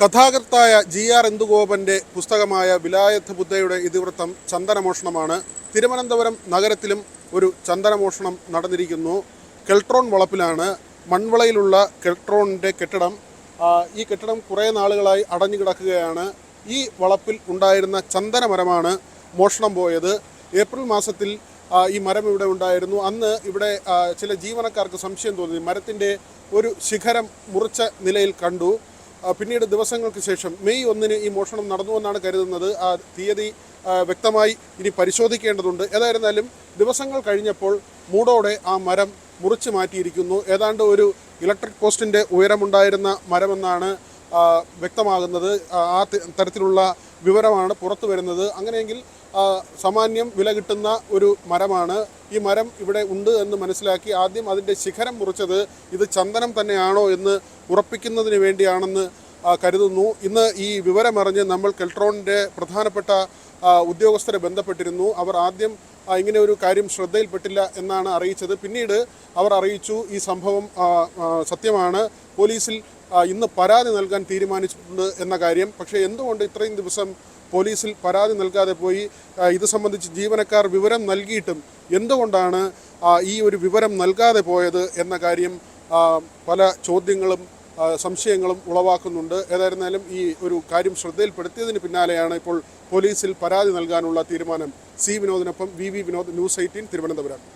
കഥാകൃത്തായ GR ഇന്ദുഗോപന്റെ പുസ്തകമായ Vilayath ബുദ്ധയുടെ ഇതിവൃത്തം ചന്ദനമോഷണമാണ്. തിരുവനന്തപുരം നഗരത്തിലും ഒരു ചന്ദനമോഷണം നടന്നിരിക്കുന്നു. കെൽട്രോൺ വളപ്പിലാണ്. മൺവളയിലുള്ള കെൽട്രോണിൻ്റെ കെട്ടിടം. ഈ കെട്ടിടം കുറേ നാളുകളായി അടഞ്ഞു കിടക്കുകയാണ്. ഈ വളപ്പിൽ ഉണ്ടായിരുന്ന ചന്ദനമരമാണ് മോഷണം പോയത്. ഏപ്രിൽ മാസത്തിൽ ഈ മരം ഇവിടെ ഉണ്ടായിരുന്നു. അന്ന് ഇവിടെ ചില ജീവനക്കാർക്ക് സംശയം തോന്നി. മരത്തിൻ്റെ ഒരു ശിഖരം മുറിച്ച നിലയിൽ കണ്ടു. പിന്നീട് ദിവസങ്ങൾക്ക് ശേഷം മെയ് 1 ഈ മോഷണം നടന്നുവെന്നാണ് കരുതുന്നത്. ആ തീയതി വ്യക്തമായി ഇനി പരിശോധിക്കേണ്ടതുണ്ട്. ഏതായിരുന്നാലും ദിവസങ്ങൾ കഴിഞ്ഞപ്പോൾ മൂടോടെ ആ മരം മുറിച്ച് മാറ്റിയിരിക്കുന്നു. ഏതാണ്ട് ഒരു ഇലക്ട്രിക് പോസ്റ്റിൻ്റെ ഉയരമുണ്ടായിരുന്ന മരമെന്നാണ് വ്യക്തമാകുന്നത്. ആ തരത്തിലുള്ള വിവരമാണ് പുറത്തു വരുന്നത്. അങ്ങനെയെങ്കിൽ സാമാന്യം വില കിട്ടുന്ന ഒരു മരമാണ്. ഈ മരം ഇവിടെ ഉണ്ട് എന്ന് മനസ്സിലാക്കി ആദ്യം അതിൻ്റെ ശിഖരം മുറിച്ചത് ഇത് ചന്ദനം തന്നെയാണോ എന്ന് ഉറപ്പിക്കുന്നതിന് വേണ്ടിയാണെന്ന് കരുതുന്നു. ഇന്ന് ഈ വിവരമറിഞ്ഞ് നമ്മൾ കെൽട്രോണിൻ്റെ പ്രധാനപ്പെട്ട ഉദ്യോഗസ്ഥരെ ബന്ധപ്പെട്ടിരുന്നു. അവർ ആദ്യം ഇങ്ങനെ ഒരു കാര്യം ശ്രദ്ധയിൽപ്പെട്ടില്ല എന്നാണ് അറിയിച്ചത്. പിന്നീട് അവർ അറിയിച്ചു ഈ സംഭവം സത്യമാണ്, പോലീസിൽ ഇന്ന് പരാതി നൽകാൻ തീരുമാനിച്ചിട്ടുണ്ട് എന്ന കാര്യം. പക്ഷേ എന്തുകൊണ്ട് ഇത്രയും ദിവസം പോലീസിൽ പരാതി നൽകാതെ പോയി? ഇത് സംബന്ധിച്ച് ജീവനക്കാർ വിവരം നൽകിയിട്ടും എന്തുകൊണ്ടാണ് ഈ ഒരു വിവരം നൽകാതെ പോയത് എന്ന കാര്യം പല ചോദ്യങ്ങളും സംശയങ്ങളും ഉളവാക്കുന്നുണ്ട്. ഏതായിരുന്നാലും ഈ ഒരു കാര്യം ശ്രദ്ധയിൽപ്പെടുത്തിയതിന് പിന്നാലെയാണ് ഇപ്പോൾ പോലീസിൽ പരാതി നൽകാനുള്ള തീരുമാനം. സി വിനോദിനൊപ്പം VV വിനോദ്, News 18 തിരുവനന്തപുരം.